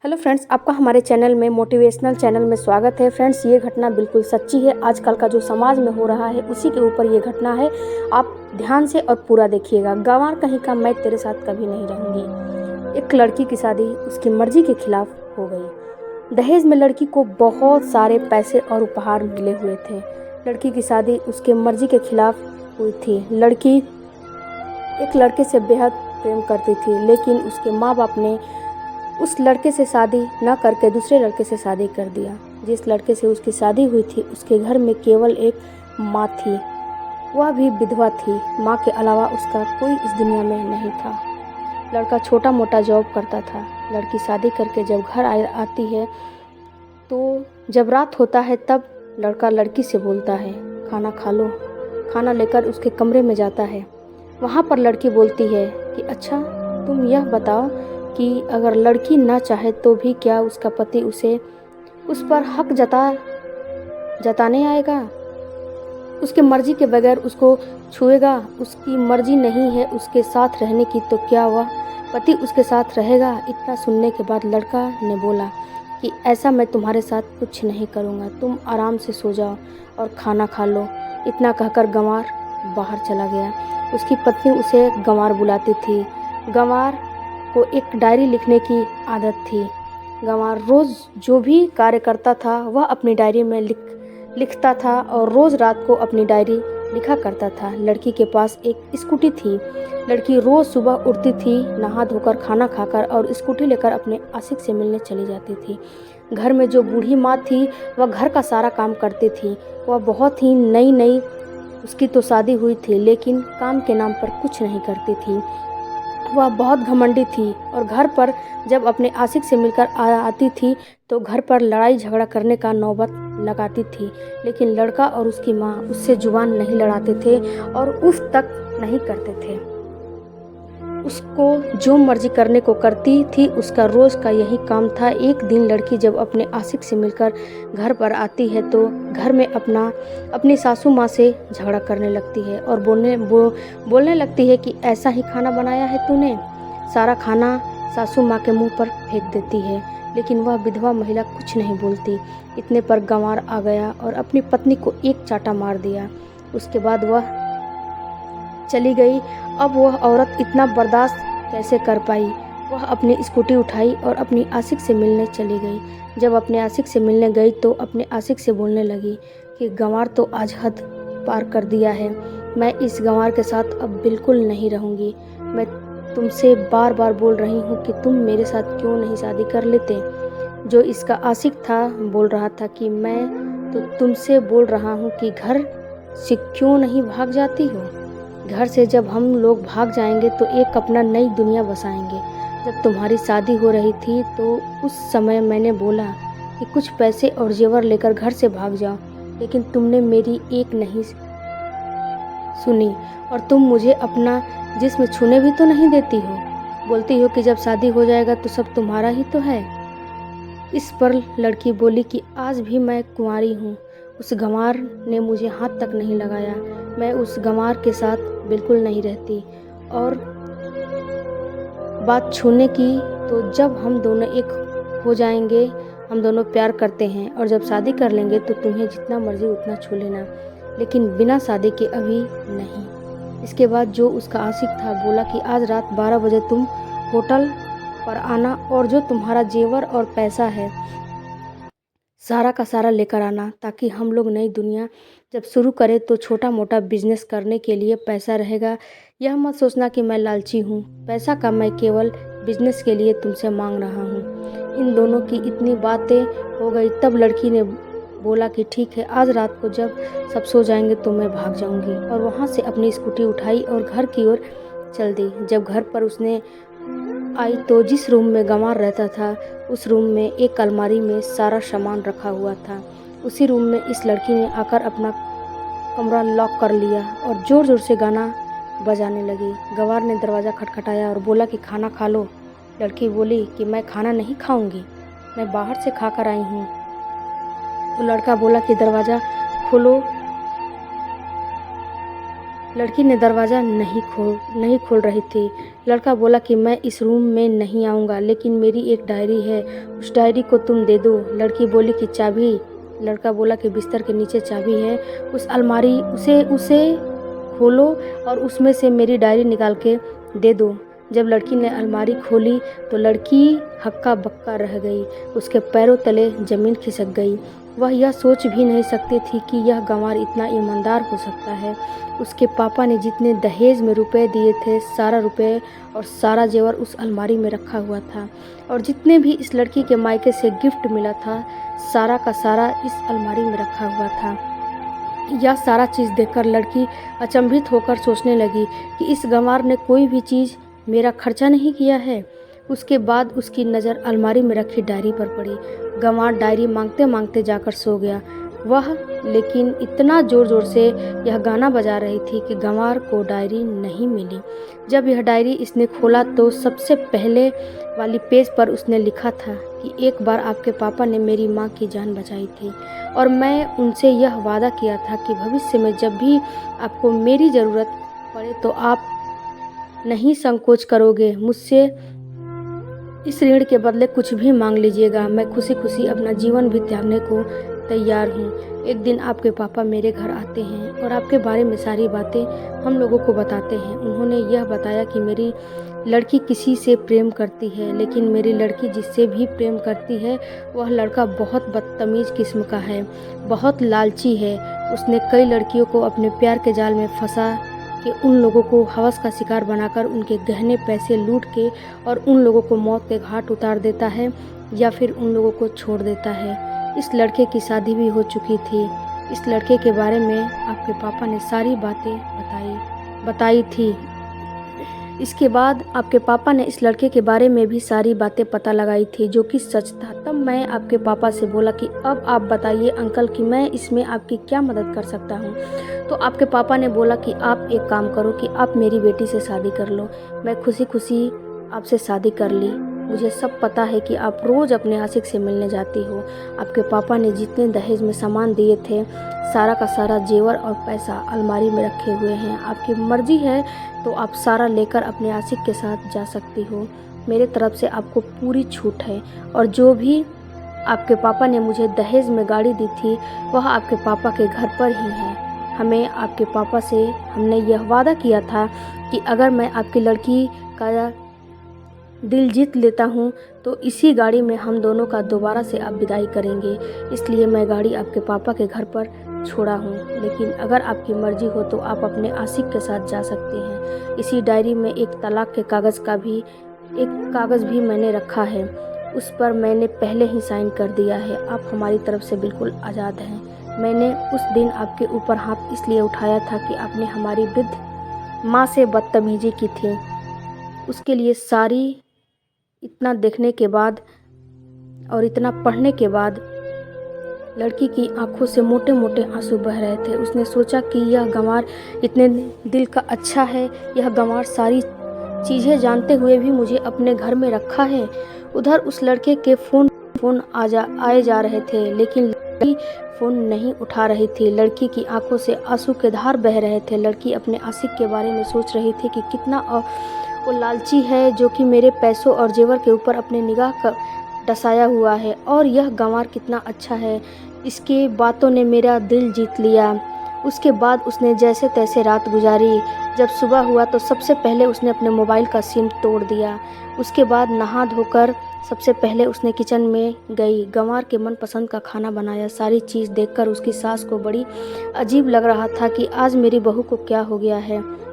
Hello friends, आपका हमारे channel में मोटिवेशनल चैनल में स्वागत है। फ्रेंड्स, ये घटना बिल्कुल सच्ची है। आजकल का जो समाज में हो रहा है उसी के ऊपर ये घटना है। आप ध्यान से और पूरा देखिएगा। गंवार कहीं का मैं तेरे साथ कभी नहीं रहूँगी। एक लड़की की शादी उसकी मर्जी के खिलाफ हो गई। दहेज में लड़की को बहुत सारे पैसे और उपहार मिले हुए थे। लड़की की शादी उसके मर्जी के खिलाफ हुई थी। लड़की एक लड़के से बेहद प्रेम करती थी, लेकिन उसके माँ बाप ने उस लड़के से शादी न करके दूसरे लड़के से शादी कर दिया। जिस लड़के से उसकी शादी हुई थी उसके घर में केवल एक माँ थी, वह भी विधवा थी। माँ के अलावा उसका कोई इस दुनिया में नहीं था। लड़का छोटा मोटा जॉब करता था। लड़की शादी करके जब घर आती है तो जब रात होता है तब लड़का लड़की से बोलता है, खाना खा लो। खाना लेकर उसके कमरे में जाता है। वहाँ पर लड़की बोलती है कि अच्छा, तुम यह बताओ कि अगर लड़की ना चाहे तो भी क्या उसका पति उसे उस पर हक जताने आएगा? उसके मर्जी के बगैर उसको छुएगा? उसकी मर्जी नहीं है उसके साथ रहने की तो क्या वह पति उसके साथ रहेगा? इतना सुनने के बाद लड़का ने बोला कि ऐसा मैं तुम्हारे साथ कुछ नहीं करूँगा, तुम आराम से सो जाओ और खाना खा लो। इतना कहकर गंवार बाहर चला गया। उसकी पत्नी उसे गंवार बुलाती थी। गंवार को एक डायरी लिखने की आदत थी। गंवार रोज़ जो भी कार्य करता था वह अपनी डायरी में लिखता था और रोज़ रात को अपनी डायरी लिखा करता था। लड़की के पास एक स्कूटी थी। लड़की रोज़ सुबह उठती थी, नहा धोकर खाना खाकर और स्कूटी लेकर अपने आशिक से मिलने चली जाती थी। घर में जो बूढ़ी माँ थी वह घर का सारा काम करती थी। वह बहुत ही नई उसकी तो शादी हुई थी, लेकिन काम के नाम पर कुछ नहीं करती थी। वह बहुत घमंडी थी और घर पर जब अपने आशिक से मिलकर आती थी तो घर पर लड़ाई झगड़ा करने का नौबत लगाती थी। लेकिन लड़का और उसकी माँ उससे जुबान नहीं लड़ाते थे और उफ तक नहीं करते थे। उसको जो मर्जी करने को करती थी, उसका रोज़ का यही काम था। एक दिन लड़की जब अपने आशिक से मिलकर घर पर आती है तो घर में अपनी सासू माँ से झगड़ा करने लगती है और बोलने लगती है कि ऐसा ही खाना बनाया है तूने। सारा खाना सासू माँ के मुंह पर फेंक देती है, लेकिन वह विधवा महिला कुछ नहीं बोलती। इतने पर गंवार आ गया और अपनी पत्नी को एक चाटा मार दिया। उसके बाद वह चली गई। अब वह औरत इतना बर्दाश्त कैसे कर पाई? वह अपनी स्कूटी उठाई और अपनी आशिक से मिलने चली गई। जब अपने आशिक से मिलने गई तो अपने आशिक से बोलने लगी कि गंवार तो आज हद पार कर दिया है। मैं इस गंवार के साथ अब बिल्कुल नहीं रहूँगी। मैं तुमसे बार बार बोल रही हूँ कि तुम मेरे साथ क्यों नहीं शादी कर लेते। जो इसका आशिक था बोल रहा था कि मैं तो तुमसे बोल रहा हूँ कि घर से क्यों नहीं भाग जाती हो। घर से जब हम लोग भाग जाएंगे तो एक अपना नई दुनिया बसाएंगे। जब तुम्हारी शादी हो रही थी तो उस समय मैंने बोला कि कुछ पैसे और जेवर लेकर घर से भाग जाओ, लेकिन तुमने मेरी एक नहीं सुनी और तुम मुझे अपना जिस्म छूने भी तो नहीं देती हो। बोलती हो कि जब शादी हो जाएगा तो सब तुम्हारा ही तो है। इस पर लड़की बोली कि आज भी मैं कुंवारी हूँ। उस गंवार ने मुझे हाथ तक नहीं लगाया। मैं उस गंवार के साथ बिल्कुल नहीं रहती। और बात छूने की तो जब हम दोनों एक हो जाएंगे, हम दोनों प्यार करते हैं और जब शादी कर लेंगे तो तुम्हें जितना मर्जी उतना छू लेना, लेकिन बिना शादी के अभी नहीं। इसके बाद जो उसका आशिक था बोला कि आज रात 12 बजे तुम होटल पर आना और जो तुम्हारा जेवर और पैसा है सारा का सारा लेकर आना, ताकि हम लोग नई दुनिया जब शुरू करें तो छोटा मोटा बिजनेस करने के लिए पैसा रहेगा। यह मत सोचना कि मैं लालची हूँ। पैसा का मैं केवल बिजनेस के लिए तुमसे मांग रहा हूँ। इन दोनों की इतनी बातें हो गई। तब लड़की ने बोला कि ठीक है, आज रात को जब सब सो जाएंगे तो मैं भाग जाऊँगी। और वहाँ से अपनी स्कूटी उठाई और घर की ओर चल दी। जब घर पर उसने आई तो जिस रूम में गंवार रहता था उस रूम में एक अलमारी में सारा सामान रखा हुआ था। उसी रूम में इस लड़की ने आकर अपना कमरा लॉक कर लिया और ज़ोर ज़ोर से गाना बजाने लगी। गंवार ने दरवाज़ा खटखटाया और बोला कि खाना खा लो। लड़की बोली कि मैं खाना नहीं खाऊंगी, मैं बाहर से खा कर आई हूँ। तो लड़का बोला कि दरवाज़ा खोलो। लड़की ने दरवाज़ा नहीं खोल रही थी। लड़का बोला कि मैं इस रूम में नहीं आऊँगा, लेकिन मेरी एक डायरी है, उस डायरी को तुम दे दो। लड़की बोली कि चाबी? लड़का बोला कि बिस्तर के नीचे चाबी है, उस अलमारी उसे खोलो और उसमें से मेरी डायरी निकाल के दे दो। जब लड़की ने अलमारी खोली तो लड़की हक्का बक्का रह गई, उसके पैरों तले ज़मीन खिसक गई। वह यह सोच भी नहीं सकती थी कि यह गंवार इतना ईमानदार हो सकता है। उसके पापा ने जितने दहेज में रुपए दिए थे, सारा रुपए और सारा जेवर उस अलमारी में रखा हुआ था, और जितने भी इस लड़की के मायके से गिफ्ट मिला था, सारा का सारा इस अलमारी में रखा हुआ था। यह सारा चीज़ देखकर लड़की अचंभित होकर सोचने लगी कि इस गंवार ने कोई भी चीज़ मेरा खर्चा नहीं किया है। उसके बाद उसकी नज़र अलमारी में रखी डायरी पर पड़ी। गंवार डायरी मांगते मांगते जाकर सो गया। वह लेकिन इतना ज़ोर ज़ोर से यह गाना बजा रही थी कि गंवार को डायरी नहीं मिली। जब यह डायरी इसने खोला तो सबसे पहले वाली पेज पर उसने लिखा था कि एक बार आपके पापा ने मेरी माँ की जान बचाई थी, और मैं उनसे यह वादा किया था कि भविष्य में जब भी आपको मेरी ज़रूरत पड़े तो आप नहीं संकोच करोगे, मुझसे इस ऋण के बदले कुछ भी मांग लीजिएगा। मैं खुशी खुशी अपना जीवन भी त्यागने को तैयार हूँ। एक दिन आपके पापा मेरे घर आते हैं और आपके बारे में सारी बातें हम लोगों को बताते हैं। उन्होंने यह बताया कि मेरी लड़की किसी से प्रेम करती है, लेकिन मेरी लड़की जिससे भी प्रेम करती है वह लड़का बहुत बदतमीज़ किस्म का है, बहुत लालची है। उसने कई लड़कियों को अपने प्यार के जाल में फंसा कि उन लोगों को हवस का शिकार बनाकर उनके गहने पैसे लूट के और उन लोगों को मौत के घाट उतार देता है या फिर उन लोगों को छोड़ देता है। इस लड़के की शादी भी हो चुकी थी। इस लड़के के बारे में आपके पापा ने सारी बातें बताई थी। इसके बाद आपके पापा ने इस लड़के के बारे में भी सारी बातें पता लगाई थी, जो कि सच था। तब मैं आपके पापा से बोला कि अब आप बताइए अंकल कि मैं इसमें आपकी क्या मदद कर सकता हूँ। तो आपके पापा ने बोला कि आप एक काम करो कि आप मेरी बेटी से शादी कर लो। मैं खुशी खुशी आपसे शादी कर ली। मुझे सब पता है कि आप रोज़ अपने आशिक से मिलने जाती हो। आपके पापा ने जितने दहेज में सामान दिए थे, सारा का सारा जेवर और पैसा अलमारी में रखे हुए हैं। आपकी मर्जी है तो आप सारा लेकर अपने आशिक के साथ जा सकती हो। मेरे तरफ से आपको पूरी छूट है। और जो भी आपके पापा ने मुझे दहेज में गाड़ी दी थी वह आपके पापा के घर पर ही है। हमने आपके पापा से यह वादा किया था कि अगर मैं आपकी लड़की का दिल जीत लेता हूँ तो इसी गाड़ी में हम दोनों का दोबारा से आप विदाई करेंगे। इसलिए मैं गाड़ी आपके पापा के घर पर छोड़ा हूँ, लेकिन अगर आपकी मर्जी हो तो आप अपने आशिक के साथ जा सकते हैं। इसी डायरी में एक तलाक के कागज़ भी मैंने रखा है, उस पर मैंने पहले ही साइन कर दिया है। आप हमारी तरफ से बिल्कुल आज़ाद हैं। मैंने उस दिन आपके ऊपर हाथ इसलिए उठाया था कि आपने हमारी वृद्ध माँ से बदतमीजी की थी। उसके लिए सारी इतना देखने के बाद और इतना पढ़ने के बाद लड़की की आंखों से मोटे मोटे आंसू बह रहे थे। उसने सोचा कि यह गंवार इतने दिल का अच्छा है, यह गंवार सारी चीज़ें जानते हुए भी मुझे अपने घर में रखा है। उधर उस लड़के के फ़ोन आए जा रहे थे, लेकिन लड़की फ़ोन नहीं उठा रही थी। लड़की की आंखों से आंसू के धार बह रहे थे। लड़की अपने आशिक के बारे में सोच रही थी कि कितना वो लालची है, जो कि मेरे पैसों और जेवर के ऊपर अपने निगाह डसाया हुआ है, और यह गंवार कितना अच्छा है, इसके बातों ने मेरा दिल जीत लिया। उसके बाद उसने जैसे तैसे रात गुजारी। जब सुबह हुआ तो सबसे पहले उसने अपने मोबाइल का सिम तोड़ दिया। उसके बाद नहा धोकर सबसे पहले उसने किचन में गई, गंवार के मनपसंद का खाना बनाया। सारी चीज़ देखकर उसकी सास को बड़ी अजीब लग रहा था कि आज मेरी बहू को क्या हो गया है।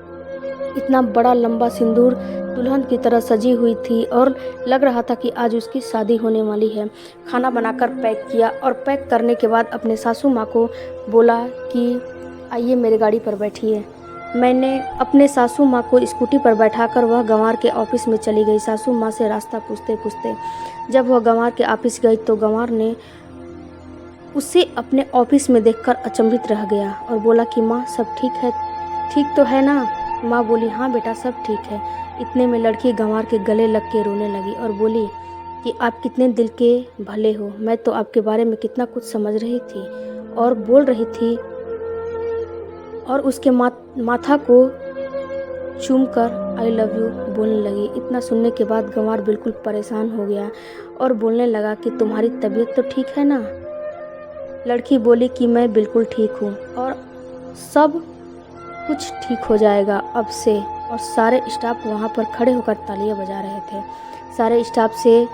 इतना बड़ा लंबा सिंदूर दुल्हन की तरह सजी हुई थी और लग रहा था कि आज उसकी शादी होने वाली है। खाना बनाकर पैक किया और पैक करने के बाद अपने सासू माँ को बोला कि आइए मेरे गाड़ी पर बैठिए। मैंने अपने सासू माँ को स्कूटी पर बैठाकर वह गंवार के ऑफिस में चली गई। सासू माँ से रास्ता पूछते पूछते जब वह गंवार के ऑफिस गई तो गंवार ने उसे अपने ऑफिस में देखकर अचंभित रह गया और बोला कि माँ सब ठीक तो है ना। माँ बोली हाँ बेटा सब ठीक है। इतने में लड़की गंवार के गले लग के रोने लगी और बोली कि आप कितने दिल के भले हो, मैं तो आपके बारे में कितना कुछ समझ रही थी और बोल रही थी। और उसके माथा को चूमकर आई लव यू बोलने लगी। इतना सुनने के बाद गंवार बिल्कुल परेशान हो गया और बोलने लगा कि तुम्हारी तबीयत तो ठीक है ना। लड़की बोली कि मैं बिल्कुल ठीक हूँ और सब कुछ ठीक हो जाएगा अब से। और सारे स्टाफ वहाँ पर खड़े होकर तालियां बजा रहे थे। सारे स्टाफ से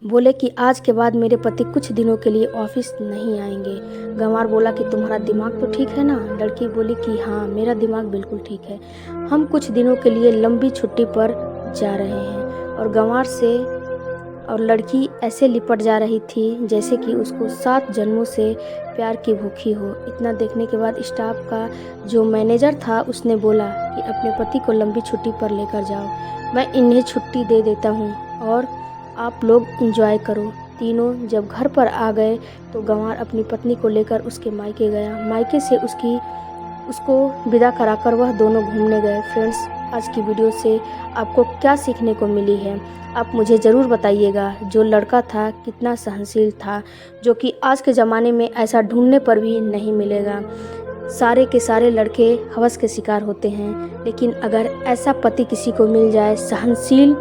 बोले कि आज के बाद मेरे पति कुछ दिनों के लिए ऑफिस नहीं आएंगे। गंवार बोला कि तुम्हारा दिमाग तो ठीक है ना। लड़की बोली कि हाँ, मेरा दिमाग बिल्कुल ठीक है। हम कुछ दिनों के लिए लंबी छुट्टी पर जा रहे हैं। और गंवार से और लड़की ऐसे लिपट जा रही थी जैसे कि उसको 7 जन्मों से प्यार की भूखी हो। इतना देखने के बाद स्टाफ का जो मैनेजर था उसने बोला कि अपने पति को लंबी छुट्टी पर लेकर जाओ, मैं इन्हें छुट्टी दे देता हूँ और आप लोग एंजॉय करो। तीनों जब घर पर आ गए तो गंवार अपनी पत्नी को लेकर उसके मायके गया। मायके से उसको विदा कराकर वह दोनों घूमने गए। फ्रेंड्स, आज की वीडियो से आपको क्या सीखने को मिली है आप मुझे ज़रूर बताइएगा। जो लड़का था कितना सहनशील था, जो कि आज के ज़माने में ऐसा ढूंढने पर भी नहीं मिलेगा। सारे के सारे लड़के हवस के शिकार होते हैं, लेकिन अगर ऐसा पति किसी को मिल जाए सहनशील,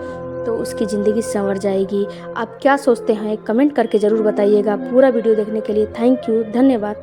तो उसकी ज़िंदगी संवर जाएगी। आप क्या सोचते हैं कमेंट करके ज़रूर बताइएगा। पूरा वीडियो देखने के लिए थैंक यू, धन्यवाद।